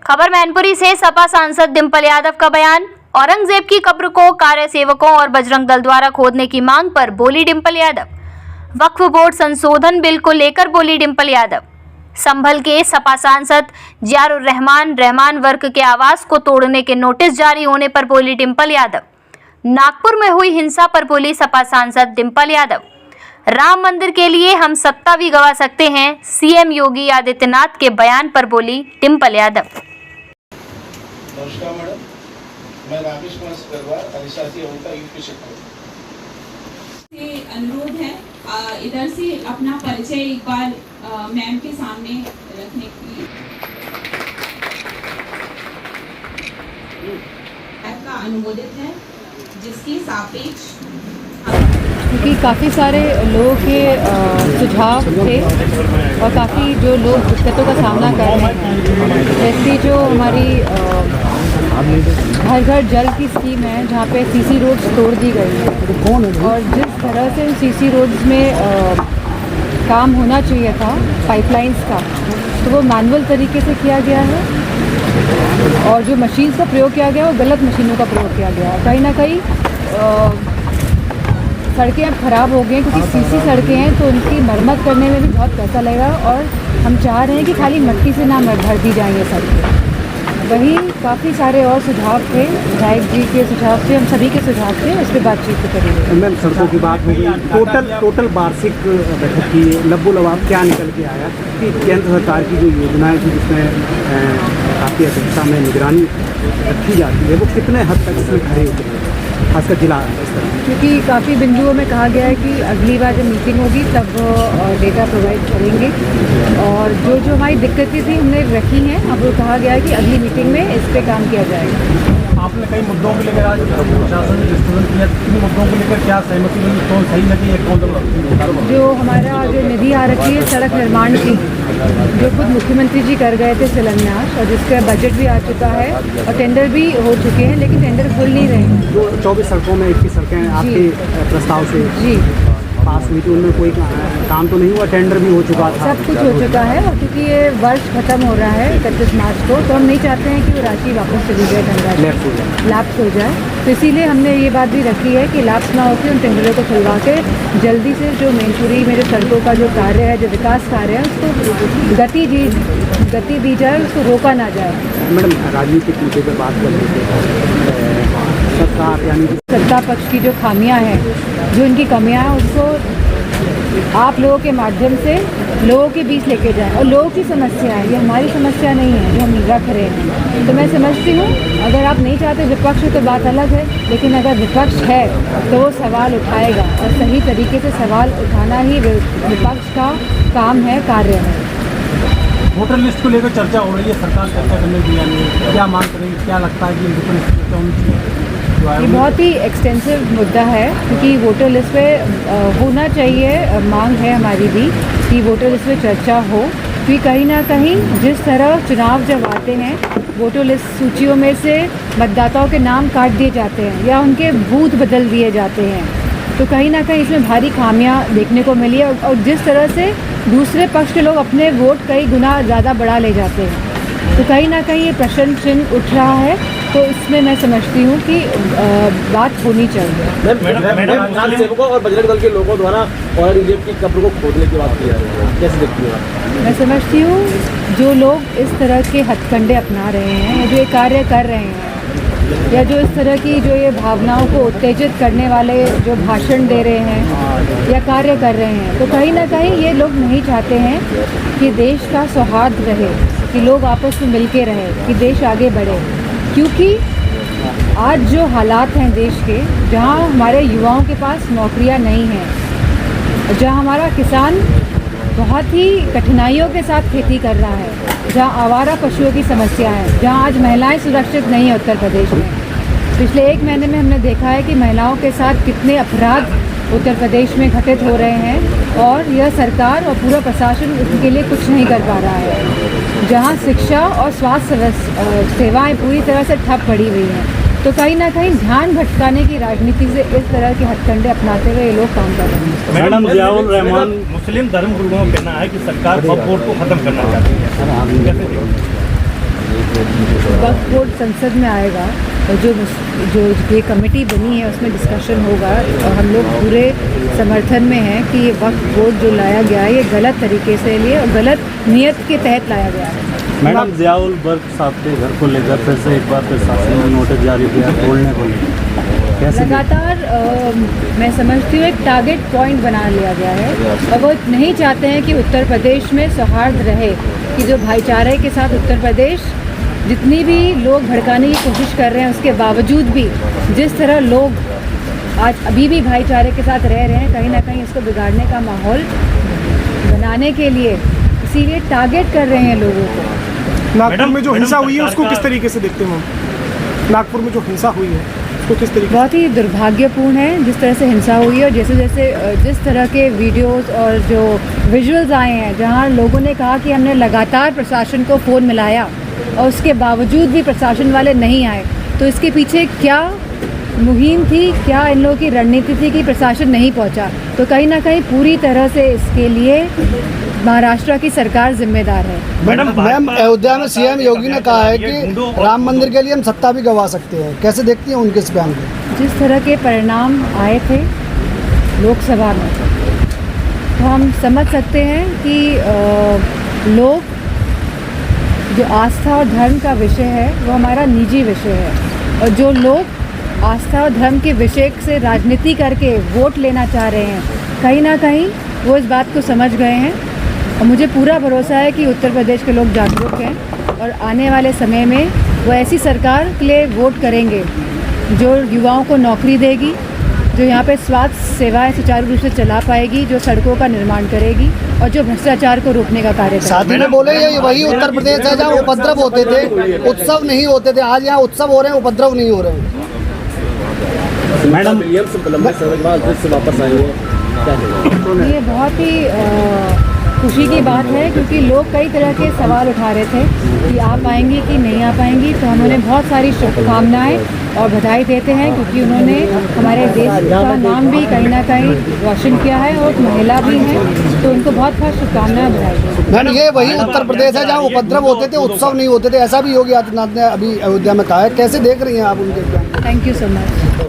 खबर मैनपुरी से सपा सांसद डिंपल यादव का बयान। औरंगजेब की कब्र को कार्य सेवकों और बजरंग दल द्वारा खोदने की मांग पर बोली डिंपल यादव। वक्फ बोर्ड संशोधन बिल को लेकर बोली डिंपल यादव। संभल के सपा सांसद जियारुर रहमान वर्ग के आवास को तोड़ने के नोटिस जारी होने पर बोली डिंपल यादव। नागपुर में हुई हिंसा पर बोली सपा सांसद डिंपल यादव। राम मंदिर के लिए हम सत्ता भी गवा सकते हैं, सीएम योगी आदित्यनाथ के बयान पर बोली डिंपल यादव। नमस्कार मैडम, मैं राकेश कुमार सिकरवार अधिशासी अवंता यूपी शिक्षक से अनुरोध है इधर से अपना परिचय एक बार मैम के सामने रखने के लिए का अनुमोदित है, जिसकी सापेक्ष क्योंकि काफ़ी सारे लोगों के सुझाव थे और काफ़ी जो लोग दिक्कतों का सामना कर रहे हैं, जैसे जो हमारी घर घर जल की स्कीम है जहाँ पे सीसी रोड्स तोड़ दी गई है और जिस तरह से सीसी रोड्स में काम होना चाहिए था पाइपलाइंस का, तो वो मैनुअल तरीके से किया गया है और जो मशीन्स का प्रयोग किया गया वो गलत मशीनों का प्रयोग किया गया है। कहीं ना कहीं सड़कें अब ख़राब हो गई हैं क्योंकि सीसी सड़कें हैं, तो उनकी मरम्मत करने में भी बहुत पैसा लगेगा और हम चाह रहे हैं कि खाली मिट्टी से ना भर दी जाएंगे सड़कें। वही काफ़ी सारे और सुझाव थे, विधायक जी के सुझाव थे, हम सभी के सुझाव थे, उस पर बातचीत करेंगे। मैम, सड़कों की बात हो गई, टोटल वार्षिक बैठक की लबो-लबाब क्या निकल के आया कि केंद्र सरकार की जो योजनाएं थी जिसमें काफ़ी अध्यक्षता में निगरानी रखी जाती है, वो कितने हद तक इसमें खड़े होते हैं, खासकर जिला स्तर? क्योंकि काफ़ी बिंदुओं में कहा गया है कि अगली बार जब मीटिंग होगी तब डेटा प्रोवाइड करेंगे और जो जो हमारी दिक्कतें थी हमने रखी हैं, अब वो कहा गया है कि अगली मीटिंग में इस पे काम किया जाएगा। आपने कई मुद्दों को लेकर आज प्रशासन ने डिस्कशन किया, किन मुद्दों को लेकर क्या सहमति मिली, कौन सही लगी है, कौन गलत? जो हमारा जो निधि आ रखी है सड़क निर्माण की, जो खुद मुख्यमंत्री जी कर गए थे शिलान्यास और जिसका बजट भी आ चुका है और टेंडर भी हो चुके हैं, लेकिन टेंडर खुल नहीं रहे हैं। जो 24 सड़कों में 21 सड़कें आपके प्रस्ताव से जी पास हुई थी, उनमें कोई काम तो नहीं हुआ, टेंडर भी हो चुका था, सब कुछ हो चुका है और क्योंकि ये वर्ष खत्म हो रहा है 31 मार्च को, तो हम नहीं चाहते हैं कि वो राशि वापस चली जाए, धनराशि लैप्स हो जाए। तो इसीलिए हमने ये बात भी रखी है कि लैप्स ना होकर उन टेंडरों को खुलवा के जल्दी से जो मैनपुरी में जो सड़कों का जो कार्य है, जो विकास कार्य है, उसको गति दी जाए, उसको रोका ना जाए। मैडम, राजनीतिक मुद्दे पर बात कर रहे थे, सरकार यानी सत्ता पक्ष की जो खामियां हैं, जो इनकी कमियां हैं, उसको आप लोगों के माध्यम से लोगों के बीच लेके जाएं और लोगों की समस्या है, ये हमारी समस्या नहीं है जो हम रख रहे हैं। तो मैं समझती हूँ अगर आप नहीं चाहते विपक्ष हो तो बात अलग है, लेकिन अगर विपक्ष है तो वो सवाल उठाएगा और सही तरीके से सवाल उठाना ही विपक्ष का काम है, कार्य है। वोटर लिस्ट को लेकर चर्चा हो रही है, सरकार चर्चा करने की यानी क्या मांग करेगी, क्या लगता है कि वोटर लिस्ट चर्चा होनी चाहिए? ये बहुत ही एक्सटेंसिव मुद्दा है क्योंकि वोटर लिस्ट पे होना चाहिए, मांग है हमारी भी कि वोटर लिस्ट पे चर्चा हो, क्योंकि कहीं ना कहीं जिस तरह चुनाव जब आते हैं वोटर लिस्ट सूचियों में से मतदाताओं के नाम काट दिए जाते हैं या उनके बूथ बदल दिए जाते हैं, तो कहीं ना कहीं इसमें भारी खामियां देखने को मिली है और जिस तरह से दूसरे पक्ष के लोग अपने वोट कई गुना ज़्यादा बढ़ा ले जाते हैं, तो कहीं ना कहीं ये प्रश्न चिन्ह उठ रहा है। तो इसमें मैं समझती हूँ कि बात होनी चाहिए। मैडम, सेवकों और बजरंग दल के लोगों द्वारा औरंगजेब की कब्र को खोदने की बात की जा रही है, कैसे देखती हैं? मैं समझती हूँ जो लोग इस तरह के हथकंडे अपना रहे हैं या जो ये कार्य कर रहे हैं या जो इस तरह की जो ये भावनाओं को उत्तेजित करने वाले जो भाषण दे रहे हैं या कार्य कर रहे हैं, तो कहीं ना कहीं ये लोग नहीं चाहते हैं कि देश का सौहार्द रहे, कि लोग आपस में मिल के रहे, कि देश आगे बढ़े। क्योंकि आज जो हालात हैं देश के, जहाँ हमारे युवाओं के पास नौकरियाँ नहीं हैं, जहाँ हमारा किसान बहुत ही कठिनाइयों के साथ खेती कर रहा है, जहाँ आवारा पशुओं की समस्या है, जहाँ आज महिलाएं सुरक्षित नहीं है उत्तर प्रदेश में। पिछले 1 महीने में हमने देखा है कि महिलाओं के साथ कितने अपराध उत्तर प्रदेश में घटित हो रहे हैं और यह सरकार और पूरा प्रशासन उसके लिए कुछ नहीं कर पा रहा है। जहाँ शिक्षा और स्वास्थ्य सेवाएं पूरी तरह से ठप पड़ी हुई हैं, तो कहीं ना कहीं ध्यान भटकाने की राजनीति से इस तरह के हथकंडे अपनाते हुए ये लोग काम कर रहे हैं। मैडम, जियारुर रहमान मुस्लिम धर्म गुरुओं का कहना है कि सरकार वक्फ बोर्ड को खत्म करना चाहती है, कैसे? वक्फ बोर्ड संसद में आएगा और जो ये कमेटी बनी है उसमें डिस्कशन होगा और हम लोग पूरे समर्थन में हैं कि ये वक्फ बोर्ड जो लाया गया है ये गलत तरीके से लिए और गलत नियत के तहत लाया गया है। मैडम ज़ियाउल बर्क साहब के घर को लेकर फिर से एक बार प्रशासन ने नोटिस जारी किया तोड़ने को लेकर, कैसे लगातार मैं समझती हूँ एक टारगेट पॉइंट बना लिया गया है और वो नहीं चाहते हैं कि उत्तर प्रदेश में सौहार्द रहे, कि जो भाईचारे के साथ उत्तर प्रदेश जितनी भी लोग भड़काने की कोशिश कर रहे हैं उसके बावजूद भी जिस तरह लोग आज अभी भी भाईचारे के साथ रह रहे हैं, कहीं ना कहीं इसको बिगाड़ने का माहौल बनाने के लिए इसीलिए टारगेट कर रहे हैं लोगों को। नागपुर में जो हिंसा हुई है उसको किस तरीके से देखते हैं हम? नागपुर में जो हिंसा हुई है उसको किस तरीके बहुत ही दुर्भाग्यपूर्ण है जिस तरह से हिंसा हुई है और जैसे जैसे जिस तरह के वीडियोस और जो विजुअल्स आए हैं जहां लोगों ने कहा कि हमने लगातार प्रशासन को फ़ोन मिलाया और उसके बावजूद भी प्रशासन वाले नहीं आए, तो इसके पीछे क्या मुहिम थी, क्या इन लोगों की रणनीति थी कि प्रशासन नहीं पहुंचा? तो कहीं ना कहीं पूरी तरह से इसके लिए महाराष्ट्र की सरकार जिम्मेदार है। मैम अयोध्या में सीएम योगी ने कहा है कि राम मंदिर के लिए हम सत्ता भी गंवा सकते हैं, कैसे देखती हैं उनके इस बयान को? जिस तरह के परिणाम आए थे लोकसभा में तो हम समझ सकते हैं कि लोग जो आस्था और धर्म का विषय है वो हमारा निजी विषय है और जो लोग आस्था और धर्म के विषय से राजनीति करके वोट लेना चाह रहे हैं कहीं ना कहीं वो इस बात को समझ गए हैं और मुझे पूरा भरोसा है कि उत्तर प्रदेश के लोग जागरूक हैं और आने वाले समय में वो ऐसी सरकार के लिए वोट करेंगे जो युवाओं को नौकरी देगी, जो यहाँ पे स्वास्थ्य सेवाएं सुचारू रूप से चला पाएगी, जो सड़कों का निर्माण करेगी और जो भ्रष्टाचार को रोकने का कार्य करेगी। साथ में बोले ये वही उत्तर प्रदेश है जहाँ उपद्रव होते थे, उत्सव नहीं होते थे, आज यहाँ उत्सव हो रहे हैं, उपद्रव नहीं हो रहे हैं। मैडम लंबे समय के बाद फिर से वापस आई है, क्या कहेंगे? ये बहुत ही खुशी की बात है क्योंकि लोग कई तरह के सवाल उठा रहे थे कि आ पाएंगी कि नहीं आ पाएंगी, तो हम उन्हें बहुत सारी शुभकामनाएं और बधाई देते हैं क्योंकि उन्होंने हमारे देश का नाम भी कहीं ना कहीं रोशन किया है और महिला भी हैं, तो उनको बहुत बहुत शुभकामनाएं बधाई। मैम ये वही उत्तर प्रदेश है जहाँ उपद्रव होते थे, उत्सव नहीं होते थे, ऐसा भी योगी आदित्यनाथ ने अभी अयोध्या में कहा है, कैसे देख रही हैं आप उनके? Thank you so much.